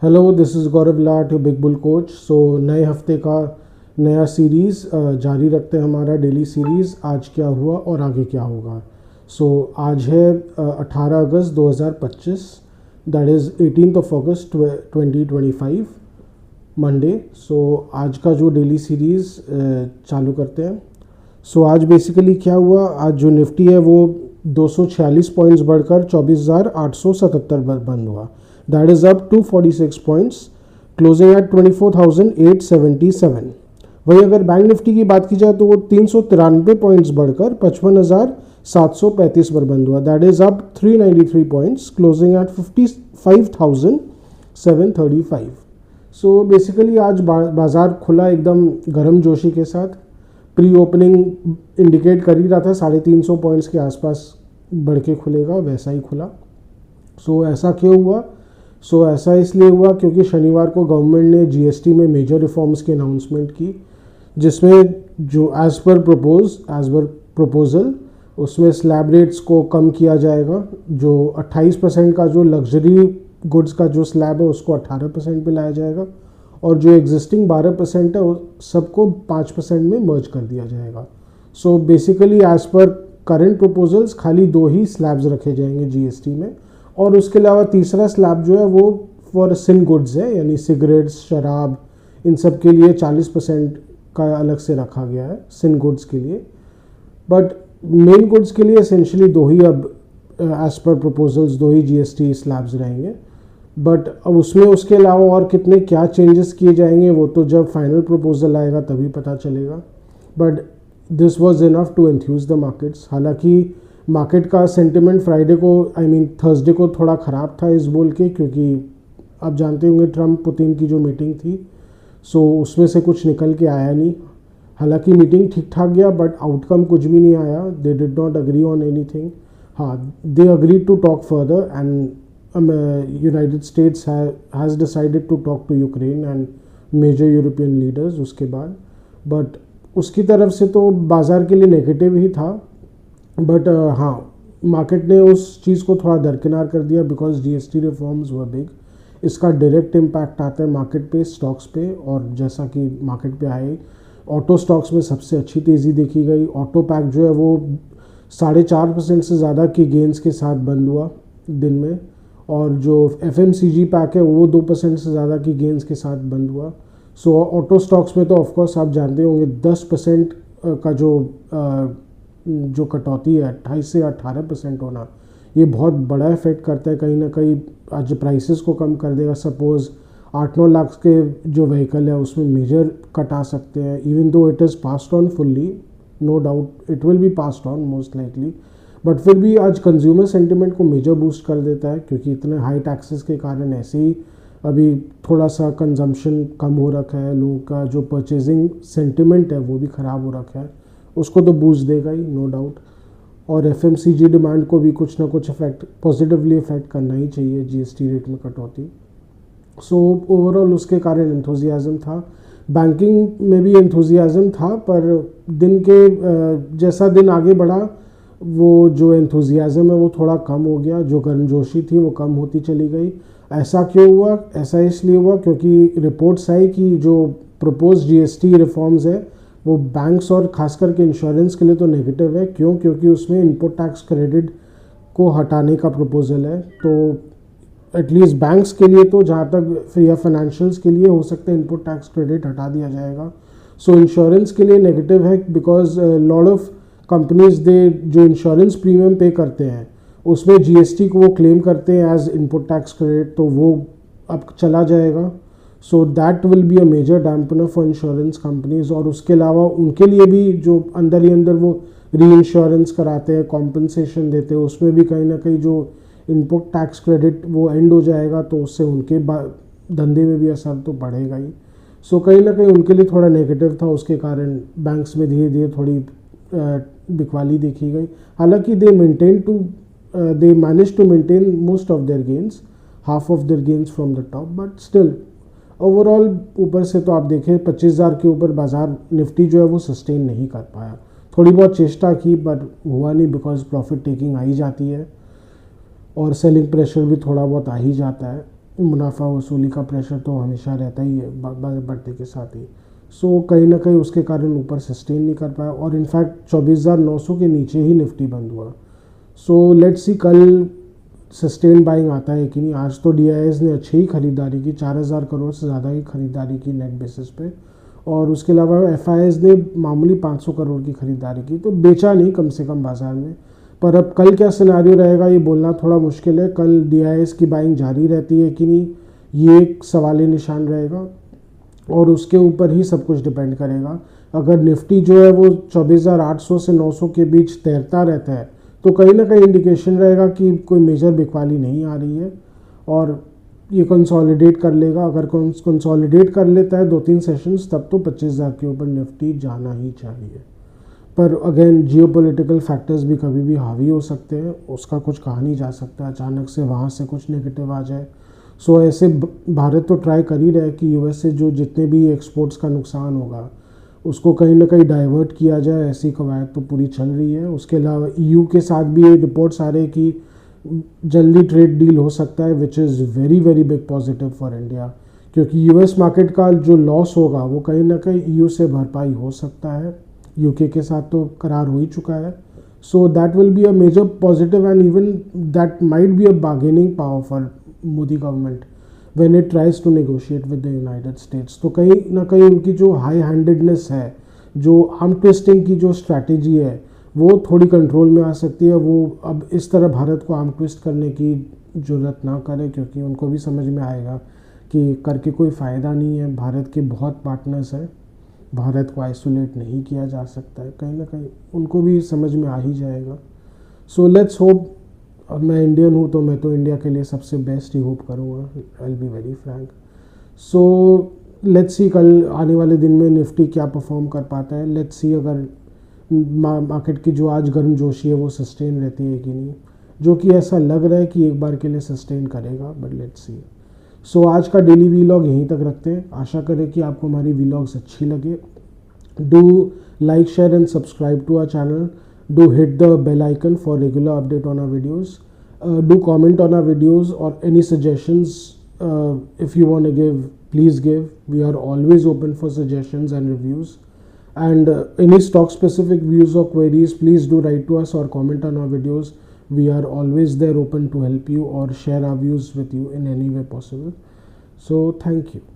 Hello, this is Gaurav Lat, your big bull coach. So नए हफ्ते का नया सीरीज़ जारी रखते हैं हमारा डेली सीरीज़। आज क्या हुआ और आगे क्या होगा। आज है 18 अगस्त 2025, that is 18th of August 2025 Monday. आज का जो डेली सीरीज़ चालू करते हैं। आज बेसिकली क्या हुआ, आज जो निफ्टी है वो 246 पॉइंट्स बढ़कर 24,877 बंद हुआ। That is up 246 points, closing at 24,877। वही अगर बैंक निफ्टी की बात की जाए तो वो 393 पॉइंट्स बढ़कर 55,735 पर बंद हुआ। That is up 393 points, closing at 55,735। Basically आज बाज़ार खुला एकदम गर्म जोशी के साथ। प्री ओपनिंग इंडिकेट कर ही रहा था 350 पॉइंट्स के आसपास बढ़ के खुलेगा, वैसा ही खुला। ऐसा क्यों हुआ? ऐसा इसलिए हुआ क्योंकि शनिवार को गवर्नमेंट ने जीएसटी में मेजर रिफॉर्म्स की अनाउंसमेंट की, जिसमें जो एज़ पर प्रपोजल उसमें स्लैब रेट्स को कम किया जाएगा। जो 28% का जो लग्जरी गुड्स का जो स्लैब है उसको 18% पे लाया जाएगा, और जो एग्जिस्टिंग 12% है उस सबको 5% में मर्ज कर दिया जाएगा। Basically as per current proposals खाली 2 ही स्लैब्स रखे जाएंगे जीएसटी में, और उसके अलावा तीसरा स्लैब जो है वो फॉर सिन गुड्स है, यानी सिगरेट्स, शराब, इन सब के लिए 40% का अलग से रखा गया है सिन गुड्स के लिए। बट मेन गुड्स के लिए एसेंशली 2 ही अब एज पर प्रपोजल्स 2 ही जीएसटी स्लैब्स रहेंगे। बट अब उसमें उसके अलावा और कितने क्या चेंजेस किए जाएंगे वो तो जब फाइनल प्रपोजल आएगा तभी पता चलेगा। But this was enough to enthuse the markets. हालांकि मार्केट का सेंटिमेंट फ्राइडे को थर्सडे को थोड़ा ख़राब था इस बोल के, क्योंकि आप जानते होंगे ट्रम्प पुतिन की जो मीटिंग थी, उसमें से कुछ निकल के आया नहीं। हालांकि मीटिंग ठीक ठाक गया बट आउटकम कुछ भी नहीं आया। They did not agree on anything. हाँ, they agree to talk further and United States has decided to talk to Ukraine and major European leaders उसके बाद। बट उसकी तरफ से तो बाज़ार के लिए नेगेटिव ही था। बट हाँ, मार्केट ने उस चीज़ को थोड़ा दरकिनार कर दिया because GST reforms were big. इसका डायरेक्ट इम्पैक्ट आता है मार्केट पे, स्टॉक्स पे, और जैसा कि मार्केट पे आए ऑटो स्टॉक्स में सबसे अच्छी तेज़ी देखी गई। ऑटो पैक जो है वो 4.5% से ज़्यादा के गेंस के साथ बंद हुआ दिन में, और जो एफएमसीजी पैक है वो 2% से ज़्यादा की गेंस के साथ बंद हुआ। ऑटो स्टॉक्स में तो ऑफकोर्स आप जानते होंगे 10% का जो कटौती है 28 से 18% होना, ये बहुत बड़ा इफेक्ट करता है कहीं ना कहीं। आज प्राइसेस को कम कर देगा। सपोज़ 8-9 लाख के जो व्हीकल है उसमें मेजर कट आ सकते हैं, even though it is passed on fully, no doubt it will be passed on most likely. But फिर भी आज कंज्यूमर सेंटिमेंट को मेजर बूस्ट कर देता है, क्योंकि इतने हाई टैक्सेस के कारण ऐसे ही अभी थोड़ा सा कंजम्पशन कम हो रखा है। लोगों का जो परचेजिंग सेंटिमेंट है वो भी ख़राब हो रखा है, उसको तो बूस्ट देगा ही नो डाउट। और एफएमसीजी डिमांड को भी कुछ ना कुछ इफेक्ट, पॉजिटिवली इफेक्ट करना ही चाहिए जीएसटी रेट में कटौती। ओवरऑल उसके कारण एंथुजियाज़म था। बैंकिंग में भी एंथुजियाज़म था, पर दिन के जैसा दिन आगे बढ़ा वो जो एंथुजियाज़म है वो थोड़ा कम हो गया। जो गर्मजोशी थी वो कम होती चली गई। ऐसा क्यों हुआ? ऐसा इसलिए हुआ क्योंकि रिपोर्ट्स आई कि जो प्रपोज जीएसटी रिफॉर्म्स है वो बैंक्स और खास करके इंश्योरेंस के लिए तो नेगेटिव है। क्यों? क्योंकि उसमें इनपुट टैक्स क्रेडिट को हटाने का प्रपोजल है। तो एटलीस्ट बैंक्स के लिए तो, जहाँ तक या फाइनेंशियल्स के लिए हो सकता है इनपुट टैक्स क्रेडिट हटा दिया जाएगा। इंश्योरेंस के लिए नेगेटिव है बिकॉज लॉट ऑफ कंपनीज दे जो इंश्योरेंस प्रीमियम पे करते हैं उसमें जीएसटी को वो क्लेम करते हैं एज इनपुट टैक्स क्रेडिट, तो वो अब चला जाएगा। That will be a major dampener for insurance companies. और उसके अलावा उनके लिए भी जो अंदर ही अंदर वो री इंश्योरेंस कराते हैं, कॉम्पनसेशन देते हैं, उसमें भी कहीं ना कहीं जो इनपुट टैक्स क्रेडिट वो एंड हो जाएगा, तो उससे उनके धंधे में भी असर तो पड़ेगा ही। कहीं ना कहीं उनके लिए थोड़ा नेगेटिव था। उसके कारण बैंक्स में धीरे धीरे थोड़ी बिकवाली देखी गई। हालांकि they manage to maintain most of their gains, half of their gains from the top, but still overall ऊपर से तो आप देखें 25,000 के ऊपर बाजार निफ्टी जो है वो सस्टेन नहीं कर पाया। थोड़ी बहुत चेष्टा की बट हुआ नहीं, बिकॉज प्रॉफिट टेकिंग आ ही जाती है और सेलिंग प्रेशर भी थोड़ा बहुत आ ही जाता है। मुनाफा वसूली का प्रेशर तो हमेशा रहता ही है बढ़ते के साथ ही। सो कहीं ना कहीं उसके कारण ऊपर सस्टेन नहीं कर पाया और इनफैक्ट 24,900 के नीचे ही निफ्टी बंद हुआ। सो लेट्स सी कल सस्टेन बाइंग आता है कि नहीं। आज तो DIS ने अच्छी ही खरीदारी की, 4,000 करोड़ से ज़्यादा ही खरीदारी की नेट बेसिस पे, और उसके अलावा FIS ने मामूली 500 करोड़ की खरीदारी की, तो बेचा नहीं कम से कम बाजार में। पर अब कल क्या सिनारियो रहेगा ये बोलना थोड़ा मुश्किल है। कल DIS की बाइंग जारी रहती है कि नहीं, ये एक सवाल निशान रहेगा और उसके ऊपर ही सब कुछ डिपेंड करेगा। अगर निफ्टी जो है वो 24,800 से 900 के बीच तैरता रहता है तो कहीं ना कहीं इंडिकेशन रहेगा कि कोई मेजर बिकवाली नहीं आ रही है और ये कंसोलिडेट कर लेगा। अगर कंसोलिडेट कर लेता है 2-3 सेशंस, तब तो 25,000 के ऊपर निफ्टी जाना ही चाहिए। पर अगेन जियोपॉलिटिकल फैक्टर्स भी कभी भी हावी हो सकते हैं, उसका कुछ कहा नहीं जा सकता, अचानक से वहाँ से कुछ नेगेटिव आ जाए। सो ऐसे भारत तो ट्राई कर ही रहा है कि US से जो जितने भी एक्सपोर्ट्स का नुकसान होगा उसको कहीं ना कहीं डाइवर्ट किया जाए, ऐसी कवायद तो पूरी चल रही है। उसके अलावा EU के साथ भी ये रिपोर्ट्स आ रहे हैं कि जल्दी ट्रेड डील हो सकता है, which is very very big positive for India, क्योंकि US मार्केट का जो लॉस होगा वो कहीं ना कहीं EU से भरपाई हो सकता है। UK के साथ तो करार हो ही चुका है। So that will be a major positive and even that might be a bargaining power for Modi government when it tries to negotiate with the United States. तो कहीं ना कहीं उनकी जो हाई हैंडेडनेस है, जो आर्म ट्विस्टिंग की जो स्ट्रैटेजी है, वो थोड़ी कंट्रोल में आ सकती है। वो अब इस तरह भारत को आर्म ट्विस्ट करने की ज़रूरत ना करे, क्योंकि उनको भी समझ में आएगा कि करके कोई फ़ायदा नहीं है। भारत के बहुत पार्टनर्स हैं, भारत को आइसोलेट नहीं किया जा सकता है, कहीं ना कहीं उनको भी समझ में आ ही जाएगा। So let's hope. अब मैं इंडियन हूँ तो मैं तो इंडिया के लिए सबसे बेस्ट ही होप करूँगा, I will be very Frank. So let's see कल आने वाले दिन में निफ्टी क्या परफॉर्म कर पाता है। लेट्स सी अगर मार्केट की जो आज गर्मजोशी है वो सस्टेन रहती है कि नहीं, जो कि ऐसा लग रहा है कि एक बार के लिए सस्टेन करेगा, बट लेट्स सी। सो आज का डेली वीलॉग यहीं तक रखते हैं। आशा करें कि आपको हमारी वीलॉग्स अच्छी लगे। Do like, share and subscribe to our channel. Do hit the bell icon for regular update on our videos. Do comment on our videos or any suggestions if you want to give, please give. We are always open for suggestions and reviews. And any stock specific views or queries, please do write to us or comment on our videos. We are always there open to help you or share our views with you in any way possible. So thank you.